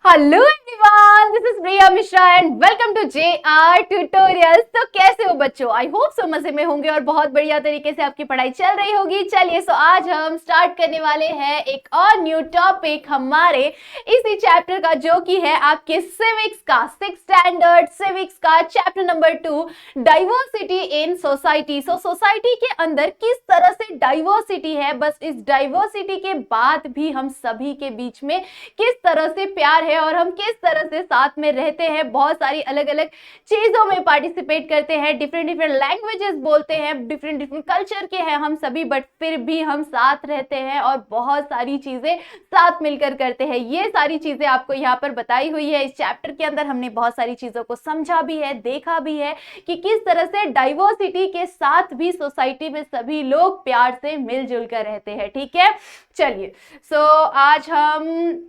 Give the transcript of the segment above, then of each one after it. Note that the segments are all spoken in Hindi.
Hello everyone, this is Priya Mishra and welcome to JR tutorials. तो कैसे हो बच्चों? आई होप सो मजे में होंगे और बहुत बढ़िया तरीके से आपकी पढ़ाई चल रही होगी। चलिए, सो आज हम स्टार्ट करने वाले हैं एक और न्यू टॉपिक हमारे इसी चैप्टर का, जो कि है आपके सिविक्स का 6th स्टैंडर्ड सिविक्स का chapter number 2, diversity in society. So society के अंदर किस तरह से डाइवर्सिटी है, बस इस डाइवर्सिटी के बाद भी हम सभी के बीच में किस तरह से प्यार है और हम किस तरह से साथ में रहते हैं, बहुत सारी अलग अलग चीजों में पार्टिसिपेट करते हैं, डिफरेंट डिफरेंट लैंग्वेजेस बोलते हैं, डिफरेंट डिफरेंट कल्चर के हैं हम सभी, बट फिर भी हम साथ रहते हैं और बहुत सारी चीजें साथ मिलकर करते हैं। ये सारी चीजें आपको यहाँ पर बताई हुई है। इस चैप्टर के अंदर हमने बहुत सारी चीजों को समझा भी है, देखा भी है कि किस तरह से डाइवर्सिटी के साथ भी सोसाइटी में सभी लोग प्यार से मिलजुल कर रहते हैं। ठीक है, चलिए, सो आज हम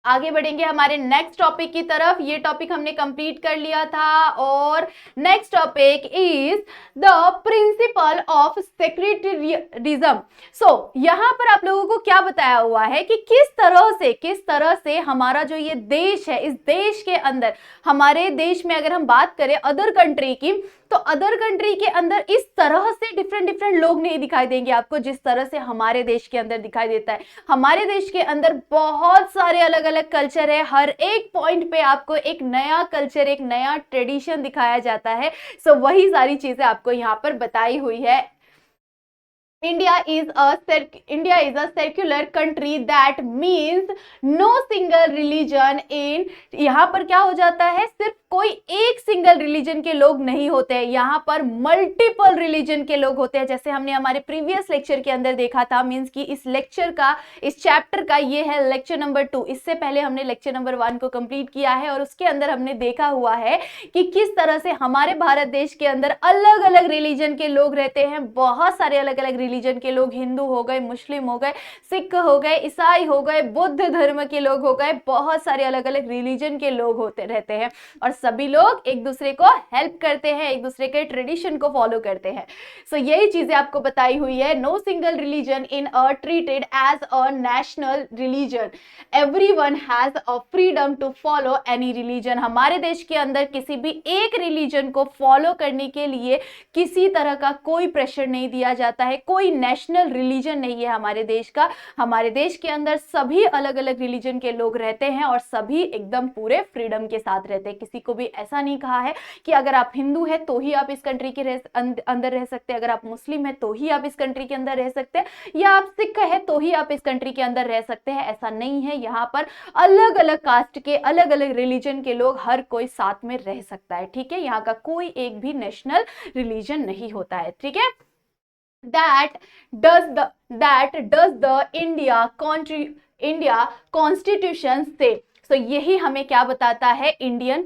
आगे बढ़ेंगे हमारे नेक्स्ट टॉपिक की तरफ। ये टॉपिक हमने कंप्लीट कर लिया था और next topic is the principle of secularism. So यहां पर आप लोगों को क्या बताया हुआ है कि किस तरह से हमारा जो ये देश है, इस देश के अंदर, हमारे देश में अगर हम बात करें अदर कंट्री की, तो अदर कंट्री के अंदर इस तरह से डिफरेंट डिफरेंट लोग नहीं दिखाई देंगे आपको जिस तरह से हमारे देश के अंदर दिखाई देता है। हमारे देश के अंदर बहुत सारे अलग अलग कल्चर है, हर एक पॉइंट पे आपको एक नया कल्चर, एक नया ट्रेडिशन दिखाया जाता है। सो वही सारी चीजें आपको यहाँ पर बताई हुई है। India is a secular country, that means no single religion in। यहाँ पर क्या हो जाता है, सिर्फ कोई एक सिंगल रिलीजन के लोग नहीं होते हैं, यहाँ पर मल्टीपल रिलीजन के लोग होते हैं। जैसे हमने हमारे प्रीवियस लेक्चर के अंदर देखा था, मींस कि इस लेक्चर का, इस चैप्टर का ये है लेक्चर नंबर 2। इससे पहले हमने लेक्चर नंबर 1 को कंप्लीट किया है और उसके अंदर हमने देखा हुआ है कि किस तरह से हमारे भारत देश के अंदर अलग अलग रिलीजन के लोग रहते हैं। बहुत सारे अलग अलग रिलीजन के लोग, हिंदू हो गए, मुस्लिम हो गए, सिख हो गए, ईसाई हो गए, बुद्ध धर्म के लोग हो गए, बहुत सारे अलग अलग रिलीजन के लोग होते रहते हैं और सभी लोग एक दूसरे को हेल्प करते हैं, एक दूसरे के ट्रेडिशन को फॉलो करते हैं। सो यही चीजें आपको बताई हुई है। No single religion in a treated as a national religion, everyone has a freedom to follow any religion. हमारे देश के अंदर किसी भी एक रिलीजन को फॉलो करने के लिए किसी तरह का कोई प्रेशर नहीं दिया जाता है, कोई नेशनल रिलीजन नहीं है हमारे देश का। हमारे देश के अंदर सभी अलग अलग रिलीजन के लोग रहते हैं और सभी एकदम पूरे फ्रीडम के साथ रहते हैं। किसी को भी ऐसा नहीं कहा है कि अगर आप हिंदू है तो ही आप इस कंट्री के अंदर रह सकते हैं, अगर आप मुस्लिम है तो ही आप इस कंट्री के अंदर रह सकते हैं, या आप सिख है तो ही आप इस कंट्री के अंदर रह सकते हैं। ऐसा नहीं है, यहाँ पर अलग अलग कास्ट के, अलग अलग रिलीजन के लोग, हर कोई साथ में रह सकता है। ठीक है, यहाँ का कोई एक भी नेशनल रिलीजन नहीं होता है। ठीक है, that does the India Constitution say। तो यही हमें क्या बताता है, इंडियन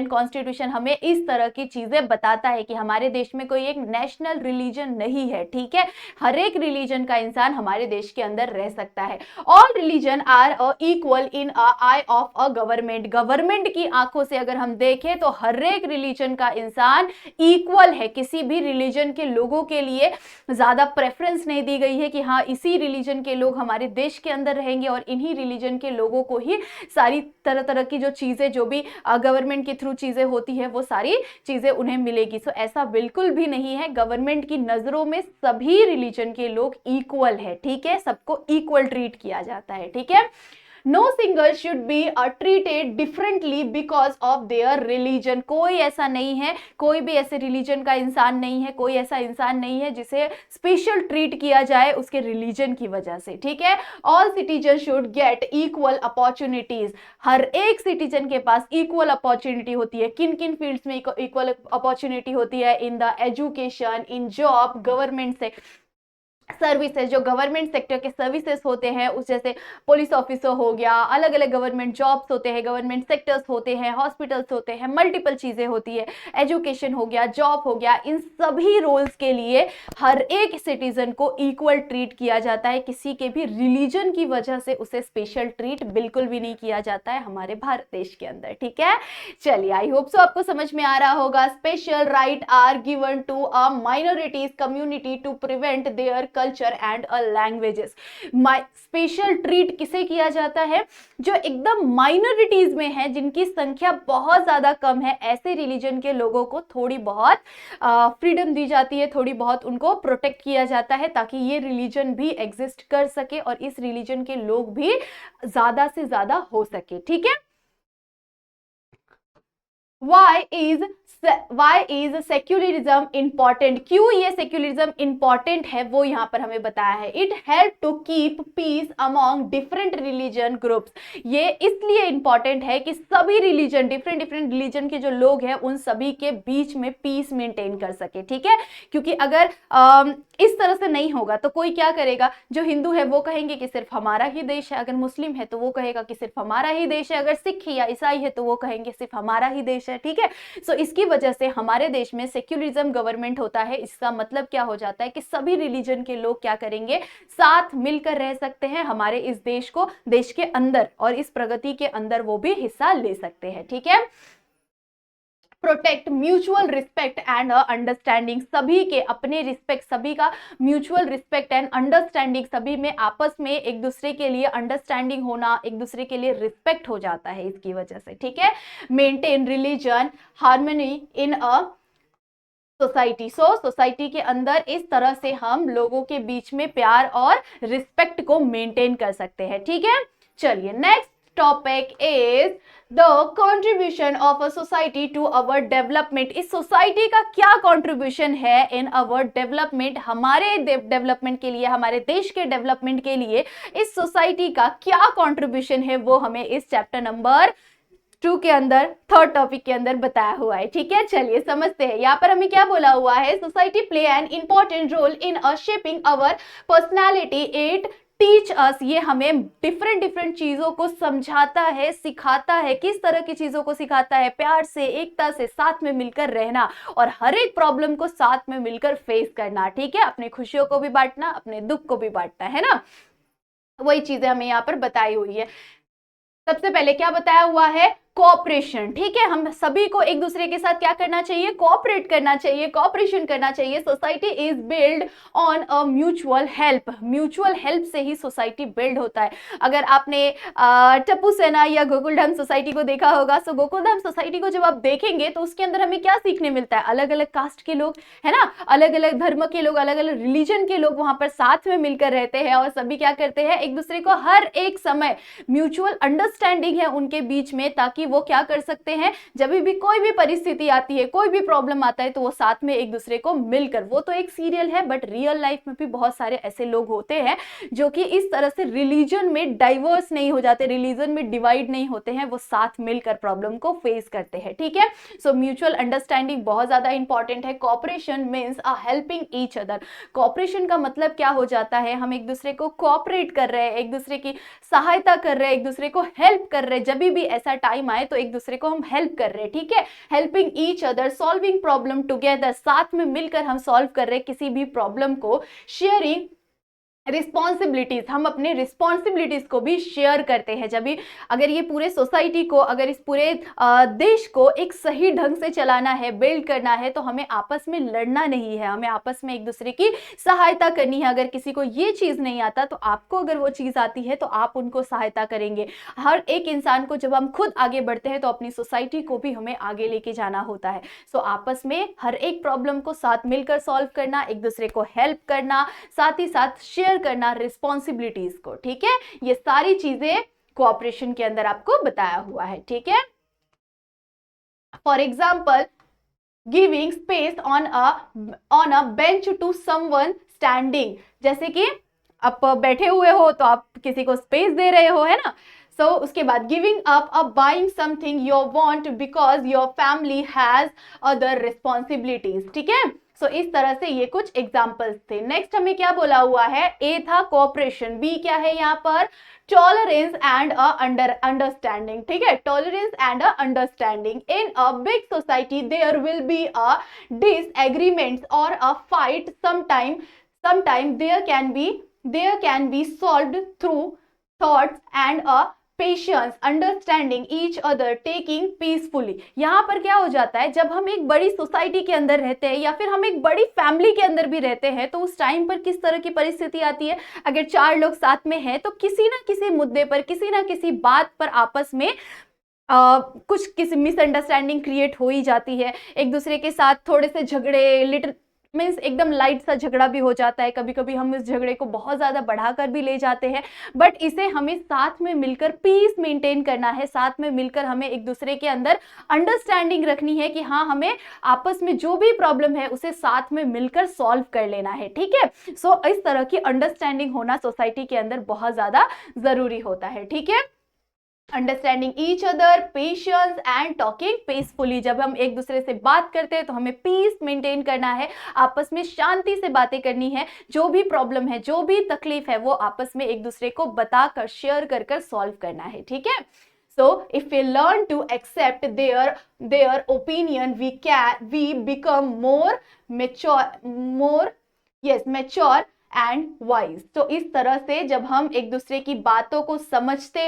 कॉन्स्टिट्यूशन हमें इस तरह की चीजें बताता है कि हमारे देश में कोई एक नेशनल रिलीजन नहीं है। ठीक है, हर एक रिलीजन का इंसान हमारे देश के अंदर रह सकता है। All religion are equal in a eye of a government की आंखों से अगर हम देखें तो हर एक रिलीजन का इंसान इक्वल है। किसी भी रिलीजन के लोगों के लिए ज्यादा प्रेफरेंस नहीं दी गई है कि हाँ इसी रिलीजन के लोग हमारे देश के अंदर रहेंगे और इन्हीं रिलीजन के लोगों को ही सारी तरह तरह की जो चीजें, जो भी गवर्नमेंट के थ्रू चीजें होती है, वो सारी चीजें उन्हें मिलेगी। सो ऐसा बिल्कुल भी नहीं है। गवर्नमेंट की नजरों में सभी रिलीजन के लोग इक्वल है। ठीक है, सबको इक्वल ट्रीट किया जाता है। ठीक है, no single should be treated differently because of their religion. कोई ऐसा नहीं है, कोई भी ऐसे रिलीजन का इंसान नहीं है, कोई ऐसा इंसान नहीं है जिसे स्पेशल ट्रीट किया जाए उसके रिलीजन की वजह से। ठीक है, all citizen should get equal opportunities. हर एक सिटीजन के पास इक्वल अपॉर्चुनिटी होती है। किन किन फील्ड्स में इक्वल अपॉर्चुनिटी होती है? In the education, in job, government से सर्विसेज, जो गवर्नमेंट सेक्टर के सर्विसेज होते हैं, उस जैसे पुलिस ऑफिसर हो गया, अलग अलग गवर्नमेंट जॉब्स होते हैं, गवर्नमेंट सेक्टर्स होते हैं, हॉस्पिटल्स होते हैं, मल्टीपल चीजें होती है, एजुकेशन हो गया, जॉब हो गया, इन सभी रोल्स के लिए हर एक सिटीजन को इक्वल ट्रीट किया जाता है। किसी के भी रिलीजन की वजह से उसे स्पेशल ट्रीट बिल्कुल भी नहीं किया जाता है हमारे भारत देश के अंदर। ठीक है, चलिए, आई होप सो आपको समझ में आ रहा होगा। Special right are given to a minorities community to prevent their culture and a languages. Special treat किसे किया जाता है? जो एकदम माइनॉरिटीज में है, जिनकी संख्या बहुत ज्यादा कम है, ऐसे रिलीजन के लोगों को थोड़ी बहुत फ्रीडम दी जाती है, थोड़ी बहुत उनको प्रोटेक्ट किया जाता है, ताकि ये रिलीजन भी एग्जिस्ट कर सके और इस रिलीजन के लोग भी ज्यादा से ज्यादा हो सके। ठीक है। Why is secularism important? क्यों ये सेक्युलरिज्म इंपॉर्टेंट है वो यहाँ पर हमें बताया है। It help to keep peace among different religion groups. ये इसलिए इंपॉर्टेंट है कि सभी रिलीजन, डिफरेंट रिलीजन के जो लोग हैं, उन सभी के बीच में पीस मेंटेन कर सके। ठीक है। क्योंकि अगर इस तरह से नहीं होगा तो कोई क्या करेगा? जो हिंदू है वो कहेंगे कि सिर्फ हमारा ही देश है, अगर मुस्लिम है तो वो कहेगा कि सिर्फ हमारा ही देश है, अगर सिख या ईसाई है तो वो कहेंगे सिर्फ हमारा ही देश है। ठीक है। सो इसकी वजह से हमारे देश में सेक्युलरिज्म गवर्नमेंट होता है। इसका मतलब क्या हो जाता है कि सभी रिलीजन के लोग क्या करेंगे? साथ मिलकर रह सकते हैं हमारे इस देश को, देश के अंदर, और इस प्रगति के अंदर वो भी हिस्सा ले सकते हैं। ठीक है। Protect mutual respect and understanding. सभी के अपने रिस्पेक्ट, सभी का म्यूचुअल रिस्पेक्ट एंड अंडरस्टैंडिंग, सभी में आपस में एक दूसरे के लिए अंडरस्टैंडिंग होना, एक दूसरे के लिए रिस्पेक्ट हो जाता है इसकी वजह से। ठीक है। Maintain religion harmony in a society. Society के अंदर इस तरह से हम लोगों के बीच में प्यार और रिस्पेक्ट को मेंटेन कर सकते हैं। ठीक है। चलिए, next topic is the contribution of a society to our development. इस सोसाइटी का क्या कंट्रीब्यूशन है इन अवर डेवलपमेंट? हमारे डेवलपमेंट के लिए, हमारे देश के डेवलपमेंट के लिए इस सोसाइटी का क्या कंट्रीब्यूशन है, वो हमें इस चैप्टर नंबर 2 के अंदर, थर्ड टॉपिक के अंदर बताया हुआ है। ठीक है। चलिए समझते हैं। यहाँ पर हमें क्या बोला हुआ है? Society play an important role in a shaping our personality. It teach us. ये हमें डिफरेंट चीजों को समझाता है, सिखाता है। किस तरह की चीजों को सिखाता है? प्यार से, एकता से, साथ में मिलकर रहना और हर एक प्रॉब्लम को साथ में मिलकर फेस करना। ठीक है। अपने खुशियों को भी बांटना, अपने दुख को भी बांटना, है ना? वही चीजें हमें यहाँ पर बताई हुई है। सबसे पहले क्या बताया हुआ है? कोऑपरेशन। ठीक है। हम सभी को एक दूसरे के साथ क्या करना चाहिए? कोऑपरेट करना चाहिए, कोऑपरेशन करना चाहिए। Society is build on a mutual help. Mutual help से ही सोसाइटी बिल्ड होता है। अगर आपने टप्पू सेना या गोकुलधाम सोसाइटी को देखा होगा, तो गोकुलधाम सोसाइटी को जब आप देखेंगे तो उसके अंदर हमें क्या सीखने मिलता है? अलग अलग कास्ट के लोग, है ना, अलग अलग धर्म के लोग, अलग अलग रिलीजन के लोग वहां पर साथ में मिलकर रहते हैं और सभी क्या करते हैं? एक दूसरे को हर एक समय म्यूचुअल अंडरस्टैंडिंग है उनके बीच में, ताकि वो क्या कर सकते हैं? जब भी कोई भी परिस्थिति आती है, कोई भी प्रॉब्लम आता है, तो वो साथ में एक दूसरे को मिलकर, वो तो एक सीरियल है, बट रियल लाइफ में भी बहुत सारे ऐसे लोग होते हैं जो कि इस तरह से रिलीजन में डाइवर्स नहीं हो जाते, रिलीजन में डिवाइड नहीं होते हैं, वो साथ मिलकर प्रॉब्लम को फेस करते हैं। ठीक है। सो म्यूचुअल अंडरस्टैंडिंग बहुत ज्यादा इंपॉर्टेंट है। Cooperation means a helping each other. Cooperation का मतलब क्या हो जाता है? हम एक दूसरे को कोऑपरेट कर रहे हैं, एक दूसरे की सहायता कर रहे हैं, एक दूसरे को हेल्प कर रहे हैं। जब भी ऐसा टाइम आए तो एक दूसरे को हम हेल्प कर रहे हैं। ठीक है। Helping each other, solving problem together, साथ में मिलकर हम सॉल्व कर रहे हैं किसी भी प्रॉब्लम को। शेयरिंग रिस्पॉन्सिबिलिटीज, हम अपने रिस्पॉन्सिबिलिटीज को भी शेयर करते हैं। जब भी अगर ये पूरे सोसाइटी को, अगर इस पूरे देश को एक सही ढंग से चलाना है, बिल्ड करना है, तो हमें आपस में लड़ना नहीं है, हमें आपस में एक दूसरे की सहायता करनी है। अगर किसी को ये चीज नहीं आता तो आपको अगर वो चीज आती है तो आप उनको सहायता करेंगे। हर एक इंसान को जब हम खुद आगे बढ़ते हैं तो अपनी सोसाइटी को भी हमें आगे लेके जाना होता है। सो आपस में हर एक प्रॉब्लम को साथ मिलकर सॉल्व करना, एक दूसरे को हेल्प करना, साथ ही साथ शेयर करना रिस्पॉन्सिबिलिटीज को। ठीक है। ये सारी चीजें कोऑपरेशन के अंदर आपको बताया हुआ है। ठीक है। For example, giving space on a bench to someone standing. जैसे कि आप बैठे हुए हो तो आप किसी को स्पेस दे रहे हो, है ना। सो उसके बाद giving up buying something you want because your family has other responsibilities. ठीक है। सो इस तरह से ये कुछ एग्जाम्पल्स थे। नेक्स्ट हमें क्या बोला हुआ है? ए था कोऑपरेशन, बी क्या है यहाँ पर? Tolerance and understanding. ठीक है। Tolerance and understanding. In a big society there will be a disagreements और a fight sometime there can be solved through thoughts and a patience, understanding each other, taking peacefully. यहाँ पर क्या हो जाता है, जब हम एक बड़ी सोसाइटी के अंदर रहते हैं या फिर हम एक बड़ी फैमिली के अंदर भी रहते हैं, तो उस टाइम पर किस तरह की परिस्थिति आती है, अगर 4 लोग साथ में हैं तो किसी ना किसी मुद्दे पर, किसी ना किसी बात पर आपस में कुछ किसी मिसअंडरस्टैंडिंग क्रिएट हो ही जाती है। एक दूसरे के साथ थोड़े से झगड़े, लिटिल मीन्स एकदम लाइट सा झगड़ा भी हो जाता है, कभी कभी हम इस झगड़े को बहुत ज्यादा बढ़ाकर भी ले जाते हैं, बट इसे हमें साथ में मिलकर पीस मेंटेन करना है। साथ में मिलकर हमें एक दूसरे के अंदर अंडरस्टैंडिंग रखनी है कि हाँ, हमें आपस में जो भी प्रॉब्लम है उसे साथ में मिलकर सॉल्व कर लेना है, ठीक है। सो इस तरह की अंडरस्टैंडिंग होना सोसाइटी के अंदर बहुत ज्यादा जरूरी होता है, ठीक है। Understanding each other, patience and talking peacefully. जब हम एक दूसरे से बात करते हैं तो हमें पीस मेंटेन करना है, आपस में शांति से बातें करनी है, जो भी प्रॉब्लम है, जो भी तकलीफ है, वो आपस में एक दूसरे को बताकर, शेयर कर कर सॉल्व करना है, ठीक है। So if we learn to accept their opinion, we become more mature and wise. तो इस तरह से जब हम एक दूसरे की बातों को समझते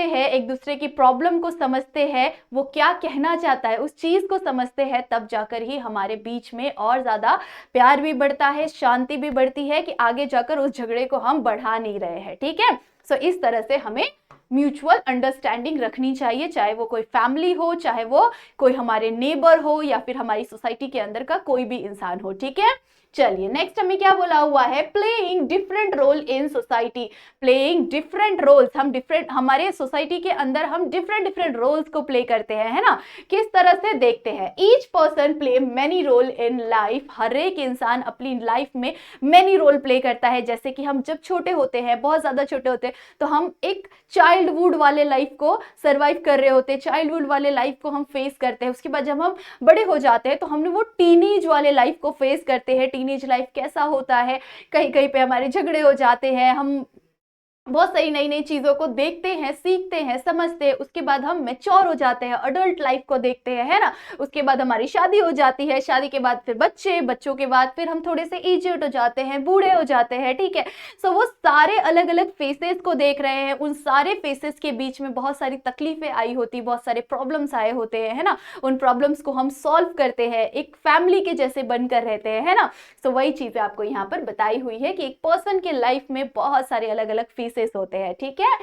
हैं, एक दूसरे की प्रॉब्लम को समझते हैं, वो क्या कहना चाहता है उस चीज को समझते हैं, तब जाकर ही हमारे बीच में और ज्यादा प्यार भी बढ़ता है, शांति भी बढ़ती है कि आगे जाकर उस झगड़े को हम बढ़ा नहीं रहे हैं, ठीक है। सो इस तरह से हमें म्यूचुअल अंडरस्टैंडिंग रखनी चाहिए, चाहे वो कोई फैमिली हो, चाहे वो कोई हमारे नेबर हो, या फिर हमारी सोसाइटी के अंदर का कोई भी इंसान हो, ठीक है। चलिए नेक्स्ट हमें क्या बोला हुआ है, playing different role in society. Playing different roles, हम डिफरेंट, हमारे सोसाइटी के अंदर हम डिफरेंट रोल्स को प्ले करते हैं, है ना। किस तरह से देखते हैं, each person play many role in life. हर एक इंसान अपनी लाइफ में मेनी रोल प्ले करता है। जैसे कि हम जब छोटे होते हैं, बहुत ज्यादा छोटे होते हैं, तो हम एक चाइल्डहुड वाले लाइफ को सर्वाइव कर रहे होते हैं, चाइल्डहुड वाले लाइफ को हम फेस करते हैं। उसके बाद जब हम बड़े हो जाते हैं तो हमने वो टीनेज वाले लाइफ को फेस करते हैं। टीनेज लाइफ कैसा होता है, कहीं कहीं पे हमारे झगड़े हो जाते हैं, हम बहुत सारी नई नई चीजों को देखते हैं, सीखते हैं, समझते हैं। उसके बाद हम मैच्योर हो जाते हैं, अडल्ट लाइफ को देखते हैं, है ना। उसके बाद हमारी शादी हो जाती है, शादी के बाद फिर बच्चे, बच्चों के बाद फिर हम थोड़े से एजेड हो जाते हैं, बूढ़े हो जाते हैं, ठीक है। सो वो सारे अलग अलग फेसेस को देख रहे हैं। उन सारे फेसेस के बीच में बहुत सारी तकलीफें आई होती, बहुत सारे प्रॉब्लम्स आए होते हैं, है ना। उन प्रॉब्लम्स को हम सॉल्व करते हैं, एक फैमिली के जैसे बनकर रहते हैं, है ना। सो वही चीजें आपको यहाँ पर बताई हुई है कि एक पर्सन के लाइफ में बहुत सारे अलग अलग फेसेस होते हैं, ठीक है।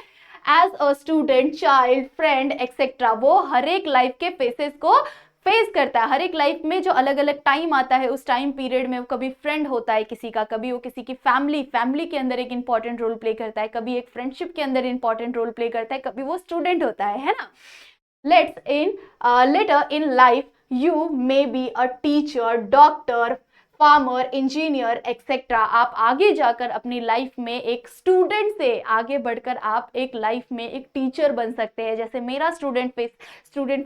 As a student, child, friend etcetera, वो हर एक लाइफ के फेसेस को फेस करता है। हर एक लाइफ में जो अलग अलग टाइम आता है, उस टाइम पीरियड में वो कभी फ्रेंड होता है किसी का, कभी वो किसी की फैमिली के अंदर एक इंपॉर्टेंट रोल प्ले करता है, कभी एक फ्रेंडशिप के अंदर इंपॉर्टेंट रोल प्ले करता है, कभी वो स्टूडेंट होता है ना। Later in life you may be a teacher, doctor, farmer, engineer etcetera. आप आगे जाकर अपनी लाइफ में एक स्टूडेंट से आगे बढ़कर आप एक लाइफ में एक टीचर बन सकते हैं। जैसे मेरा स्टूडेंट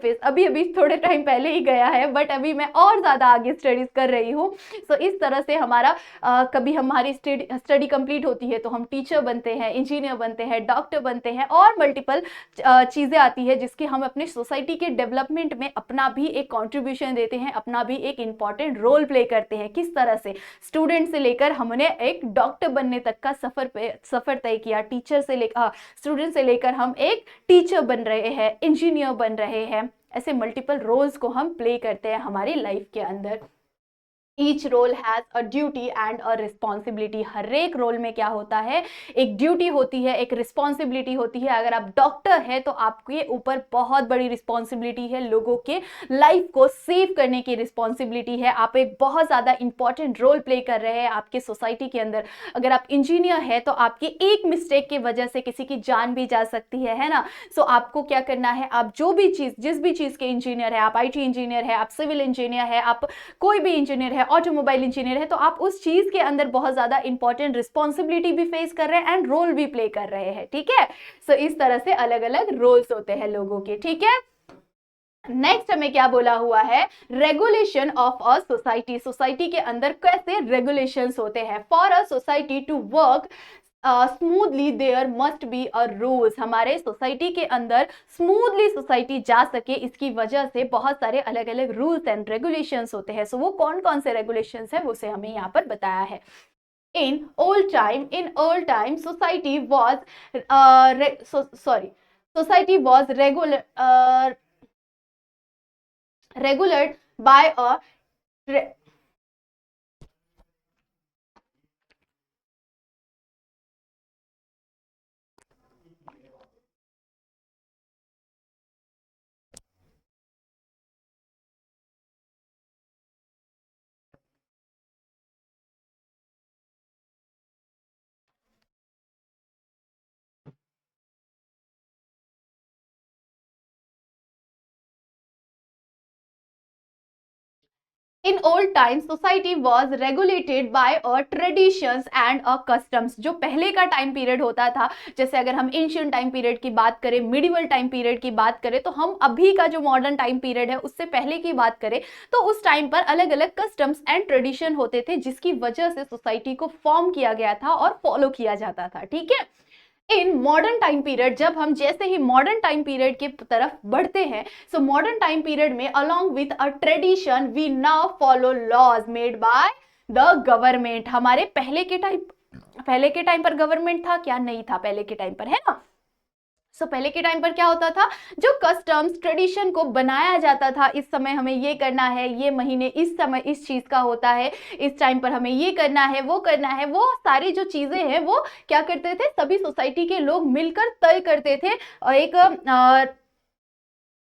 फेस अभी थोड़े टाइम पहले ही गया है, बट अभी मैं और ज़्यादा आगे स्टडीज़ कर रही हूँ। सो इस तरह से हमारा कभी हमारी स्टडी कंप्लीट होती है तो हम टीचर बनते हैं, इंजीनियर बनते हैं, डॉक्टर बनते हैं, और मल्टीपल चीज़ें आती है जिसकी हम अपने सोसाइटी के डेवलपमेंट में अपना भी एक कॉन्ट्रीब्यूशन देते हैं, अपना भी एक इंपॉर्टेंट रोल प्ले करते हैं। किस तरह से, स्टूडेंट से लेकर हमने एक डॉक्टर बनने तक का सफर तय किया। टीचर से लेकर स्टूडेंट से लेकर हम एक टीचर बन रहे हैं, इंजीनियर बन रहे हैं। ऐसे मल्टीपल रोल्स को हम प्ले करते हैं हमारी लाइफ के अंदर। Each role has a duty and a responsibility. हर एक रोल में क्या होता है, एक ड्यूटी होती है, एक रिस्पॉन्सिबिलिटी होती है। अगर आप डॉक्टर है तो आपके ऊपर बहुत बड़ी रिस्पॉन्सिबिलिटी है, लोगों के लाइफ को सेव करने की रिस्पॉन्सिबिलिटी है। आप एक बहुत ज़्यादा इंपॉर्टेंट रोल प्ले कर रहे हैं आपके सोसाइटी के अंदर। अगर आप इंजीनियर है तो आपकी एक मिस्टेक की वजह से किसी की जान भी जा सकती है ना। सो आपको क्या करना है, आप जो भी चीज़, जिस भी चीज़ के इंजीनियर है, आप IT इंजीनियर है, आप सिविल इंजीनियर है, आप कोई भी इंजीनियर है, ऑटोमोबाइल इंजीनियर है, तो आप उस चीज के अंदर बहुत ज्यादा इंपॉर्टेंट रिस्पॉन्सिबिलिटी भी फेस कर रहे हैं एंड रोल भी प्ले कर रहे हैं, ठीक है। सो इस तरह से अलग अलग रोल्स होते हैं लोगों के, ठीक है। नेक्स्ट हमें क्या बोला हुआ है, regulation of a society. Society के अंदर कैसे रेगुलेशंस होते हैं। For a society to work smoothly there must be a rules. हमारे सोसाइटी के अंदर स्मूथली सोसाइटी जा सके, इसकी वजह से बहुत सारे अलग अलग रूल्स एंड रेगुलेशंस होते हैं। सो वो कौन कौन से रेगुलेशंस है, वो से हमें यहाँ पर बताया है। in old time society was society was regulated by a in old time society was regulated by a traditions and a customs. जो पहले का टाइम पीरियड होता था, जैसे अगर हम एंशियंट टाइम पीरियड की बात करें, मिडिवल टाइम पीरियड की बात करें, तो हम अभी का जो मॉडर्न टाइम पीरियड है उससे पहले की बात करें तो उस टाइम पर अलग अलग कस्टम्स एंड ट्रेडिशन होते थे जिसकी वजह से सोसाइटी को फॉर्म किया गया था और फॉलो किया जाता था। ठीक है, इन मॉडर्न टाइम पीरियड जब हम जैसे ही मॉडर्न टाइम पीरियड की तरफ बढ़ते हैं, सो मॉडर्न टाइम पीरियड में along with a tradition we now follow laws made by the government. हमारे पहले के टाइम पर गवर्नमेंट था क्या? नहीं था पहले के टाइम पर, है ना। पहले के टाइम पर क्या होता था, जो कस्टम्स ट्रेडिशन को बनाया जाता था, इस समय हमें ये करना है, ये महीने इस समय इस चीज का होता है, इस टाइम पर हमें ये करना है, वो करना है, वो सारी जो चीजें हैं वो क्या करते थे, सभी सोसाइटी के लोग मिलकर तय करते थे और एक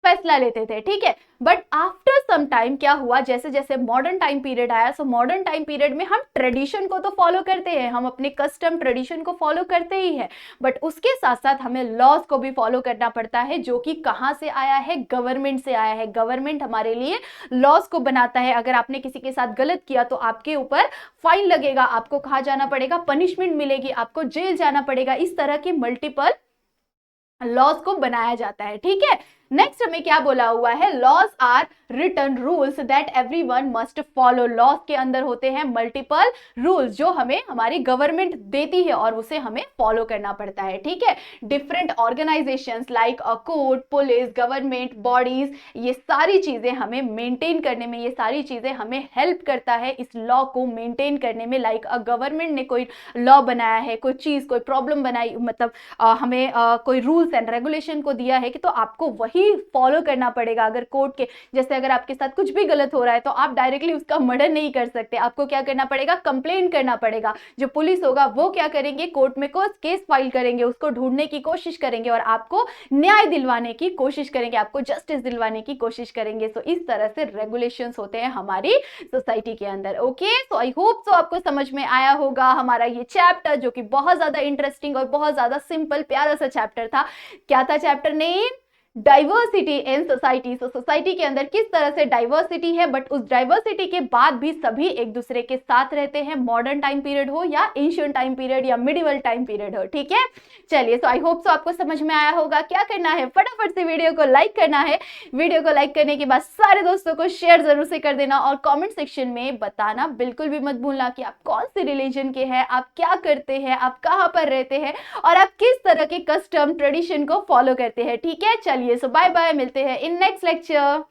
फैसला लेते थे। ठीक है, बट आफ्टर सम टाइम क्या हुआ, जैसे जैसे मॉडर्न टाइम पीरियड आया, सो मॉडर्न टाइम पीरियड में हम ट्रेडिशन को तो फॉलो करते हैं, हम अपने कस्टम ट्रेडिशन को फॉलो करते ही हैं, बट उसके साथ साथ हमें लॉज को भी फॉलो करना पड़ता है, जो कि कहां से आया है, गवर्नमेंट से आया है। गवर्नमेंट हमारे लिए लॉज को बनाता है। अगर आपने किसी के साथ गलत किया तो आपके ऊपर फाइन लगेगा, आपको कहा जाना पड़ेगा, पनिशमेंट मिलेगी, आपको जेल जाना पड़ेगा। इस तरह के मल्टीपल लॉज को बनाया जाता है। ठीक है, नेक्स्ट हमें क्या बोला हुआ है, laws are written rules that everyone must follow. Laws के अंदर होते हैं मल्टीपल रूल्स जो हमें हमारी गवर्नमेंट देती है और उसे हमें फॉलो करना पड़ता है। ठीक है, different organisations like a court, police, government bodies, ये सारी चीजें हमें मेंटेन करने में, ये सारी चीजें हमें हेल्प करता है इस लॉ को मेंटेन करने में। लाइक गवर्नमेंट ने कोई लॉ बनाया है, कोई चीज, कोई प्रॉब्लम बनाई, मतलब हमें कोई रूल्स एंड रेगुलेशन को दिया है कि तो आपको वही फॉलो करना पड़ेगा। अगर कोर्ट के, जैसे अगर आपके साथ कुछ भी गलत हो रहा है तो आप डायरेक्टली उसका मर्डर नहीं कर सकते, आपको क्या करना पड़ेगा, कंप्लेन करना पड़ेगा। जो पुलिस होगा वो क्या करेंगे, कोर्ट में केस फाइल करेंगे, उसको ढूंढने की कोशिश करेंगे और आपको न्याय दिलवाने की कोशिश करेंगे, आपको जस्टिस दिलवाने की कोशिश करेंगे। सो इस तरह से रेगुलेशंस होते हैं हमारी सोसाइटी के अंदर। Okay, so I hope so आपको समझ में आया होगा हमारा ये चैप्टर, जो कि बहुत ज्यादा इंटरेस्टिंग और बहुत ज्यादा सिंपल प्यारा सा चैप्टर था। क्या था chapter name? Diversity in society. So society के अंदर किस तरह से डाइवर्सिटी है, बट उस डाइवर्सिटी के बाद भी सभी एक दूसरे के साथ रहते हैं, मॉडर्न टाइम पीरियड हो या एंशिएंट टाइम पीरियड या मिडिवल टाइम पीरियड हो। ठीक है, चलिए, सो आई होप सो आपको समझ में आया होगा। क्या करना है, फटाफट से वीडियो को लाइक करना है। वीडियो को लाइक करने के बाद सारे दोस्तों को शेयर जरूर से कर देना और कॉमेंट सेक्शन में बताना बिल्कुल भी मत भूलना कि आप कौन से रिलीजन के हैं, आप क्या करते हैं, आप कहाँ पर रहते हैं और आप किस तरह के कस्टम ट्रेडिशन को फॉलो करते हैं। ठीक है, चलिए, सो बाय बाय, मिलते हैं इन नेक्स्ट लेक्चर।